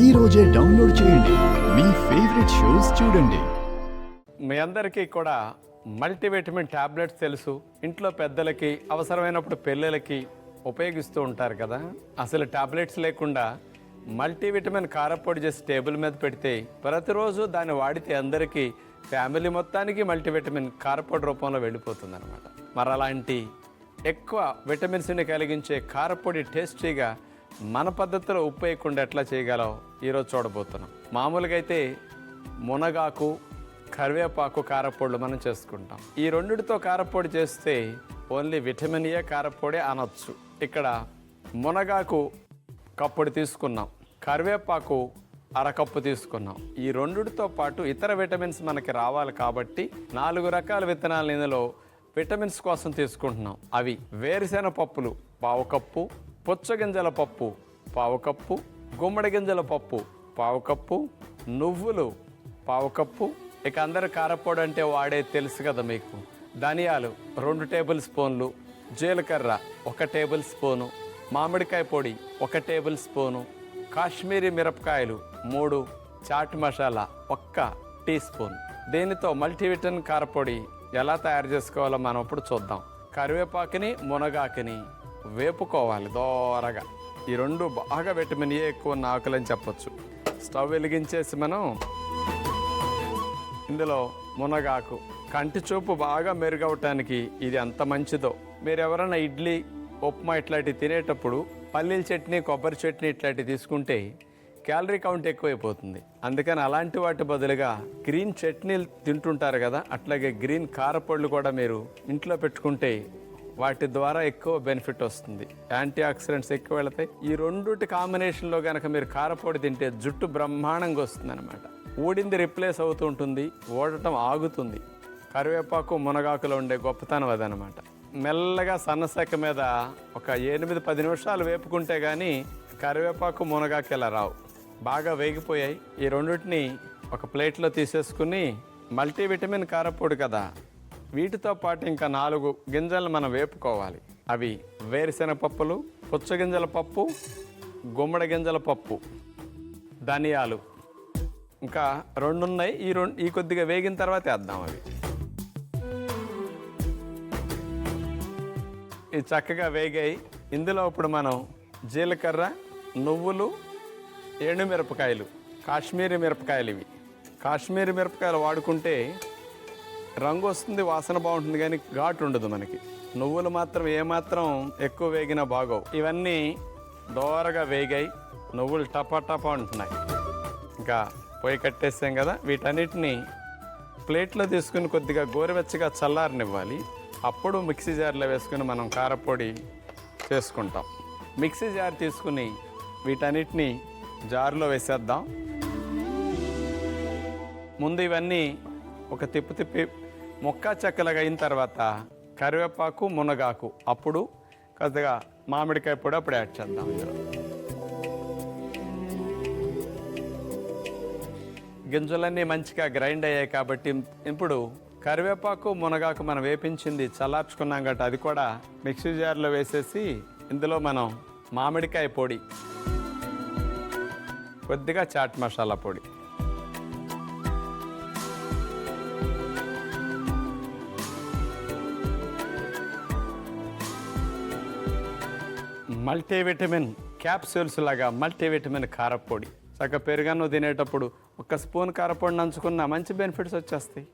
ఈ రోజే డౌన్లోడ్ చేయండి, మీ ఫేవరెట్ షోస్ చూడండి. మీ అందరికీ కూడా మల్టీవిటమిన్ టాబ్లెట్స్ తెలుసు. ఇంట్లో పెద్దలకి అవసరమైనప్పుడు పిల్లలకి ఉపయోగిస్తూ ఉంటారు కదా. అసలు టాబ్లెట్స్ లేకుండా మల్టీవిటమిన్ కారపొడి చేసి టేబుల్ మీద పెడితే ప్రతిరోజు దాన్ని వాడితే అందరికీ ఫ్యామిలీ మొత్తానికి మల్టీవిటమిన్ కారపొడి రూపంలో వెళ్ళిపోతుంది అనమాట. మరి అలాంటి ఎక్కువ విటమిన్స్ని కలిగించే కారపొడి టేస్టీగా మన పద్ధతిలో ఉప్పు వేయకుండా ఎట్లా చేయగలం ఈరోజు చూడబోతున్నాం. మామూలుగా అయితే మునగాకు, కరివేపాకు కారపొడులు మనం చేసుకుంటాం. ఈ రెండిటితో కారపొడి చేస్తే ఓన్లీ విటమిన్ ఏ కారపొడి అనొచ్చు. ఇక్కడ మునగాకు కప్పుడు తీసుకున్నాం, కరివేపాకు అరకప్పు తీసుకున్నాం. ఈ రెండిటితో పాటు ఇతర విటమిన్స్ మనకి రావాలి కాబట్టి 4 రకాల విత్తనాలు ఇందులో విటమిన్స్ కోసం తీసుకుంటున్నాం. అవి వేరుశెనగ పప్పులు 1/2 కప్పు, పుచ్చగింజల పప్పు 1/2 కప్పు, గుమ్మడి గింజల పప్పు 1/2 కప్పు, నువ్వులు 1/2 కప్పు. ఇక అందరు కారపొడి అంటే వాడే తెలుసు కదా మీకు. ధనియాలు 2 టేబుల్ స్పూన్లు, జీలకర్ర 1 టేబుల్ స్పూను, మామిడికాయ పొడి 1 టేబుల్ స్పూను, కాశ్మీరీ మిరపకాయలు 3, చాట్ మసాలా 1 టీ స్పూన్. దీనితో మల్టీవిటమిన్ కారపొడి ఎలా తయారు చేసుకోవాలో మనం ఇప్పుడు చూద్దాం. కరివేపాకుని, మునగాకుని వేపుకోవాలి దోరగా. ఈ రెండు బాగా విటమిన్ ఏ ఎక్కువ ఉన్న ఆకులని చెప్పొచ్చు. స్టవ్ వెలిగించేసి మనం ఇందులో మునగాకు, కంటి చూపు బాగా మెరుగవటానికి ఇది ఎంత మంచిదో. మీరు ఎవరైనా ఇడ్లీ, ఉప్మా ఇట్లాంటివి తినేటప్పుడు పల్లీల చట్నీ, కొబ్బరి చట్నీ ఇట్లాంటివి తీసుకుంటే క్యాలరీ కౌంట్ ఎక్కువైపోతుంది. అందుకని అలాంటి వాటి బదులుగా గ్రీన్ చట్నీలు తింటుంటారు కదా, అట్లాగే గ్రీన్ కారపొడులు కూడా మీరు ఇంట్లో పెట్టుకుంటే వాటి ద్వారా ఎక్కువ బెనిఫిట్ వస్తుంది. యాంటీ ఆక్సిడెంట్స్ ఎక్కువ వెళతాయి. ఈ రెండుటి కాంబినేషన్లో కనుక మీరు కారపొడి తింటే జుట్టు బ్రహ్మాండంగా వస్తుంది అనమాట. ఊడింది రిప్లేస్ అవుతూ ఉంటుంది, ఓడటం ఆగుతుంది. కరివేపాకు, మునగాకులో ఉండే గొప్పతనం అదనమాట. మెల్లగా సన్నసెక్క మీద ఒక 8-10 నిమిషాలు వేపుకుంటే కానీ కరివేపాకు, మునగాకు ఇలా రావు. బాగా వేగిపోయాయి. ఈ రెండింటిని ఒక ప్లేట్లో తీసేసుకుని, మల్టీవిటమిన్ కారపొడి కదా, వీటితో పాటు ఇంకా 4 గింజలు మనం వేపుకోవాలి. అవి వేరుశెనగ పప్పులు, పుచ్చగింజల పప్పు, గుమ్మడి గింజల పప్పు, ధనియాలు, ఇంకా 2 ఉన్నాయి. ఈ కొద్దిగా వేగిన తర్వాత వేద్దాం. అవి ఇవి చక్కగా వేగాయి. ఇందులో ఇప్పుడు మనం జీలకర్ర, నువ్వులు, ఎండుమిరపకాయలు, కాశ్మీరీ మిరపకాయలు, ఇవి కాశ్మీరీ మిరపకాయలు వాడుకుంటే రంగు వస్తుంది, వాసన బాగుంటుంది, కానీ ఘాటు ఉండదు మనకి. నువ్వులు మాత్రం ఏమాత్రం ఎక్కువ వేగినా బాగోవు. ఇవన్నీ దోరగా వేగాయి, నువ్వులు టపా ఉంటున్నాయి. ఇంకా పొయ్యి కట్టేసాం కదా. వీటన్నిటిని ప్లేట్లో తీసుకుని కొద్దిగా గోరువెచ్చగా చల్లారనివ్వాలి. అప్పుడు మిక్సీ జార్లో వేసుకుని మనం కారపొడి చేసుకుంటాం. మిక్సీ జార్ తీసుకుని వీటన్నిటిని జార్లో వేసేద్దాం. ముందు ఇవన్నీ ఒక తిప్పి మొక్క చెక్కలుగా అయిన తర్వాత కరివేపాకు, మునగాకు, అప్పుడు కొద్దిగా మామిడికాయ పొడి అప్పుడు యాడ్ చేద్దాం. ఇందులో గింజలన్నీ మంచిగా గ్రైండ్ అయ్యాయి కాబట్టి ఇప్పుడు కరివేపాకు, మునగాకు మనం వేపించింది చల్లార్చుకున్నాం కాబట్టి అది కూడా మిక్సీ జార్లో వేసేసి ఇందులో మనం మామిడికాయ పొడి, కొద్దిగా చాట్ మసాలా పొడి, మల్టీవిటమిన్ క్యాప్సూల్స్ లాగా మల్టీవిటమిన్ కారపొడి, చక్కగా పెరుగన్నం తినేటప్పుడు 1 స్పూన్ కారపొడి నంచుకున్న మంచి బెనిఫిట్స్ వచ్చేస్తాయి.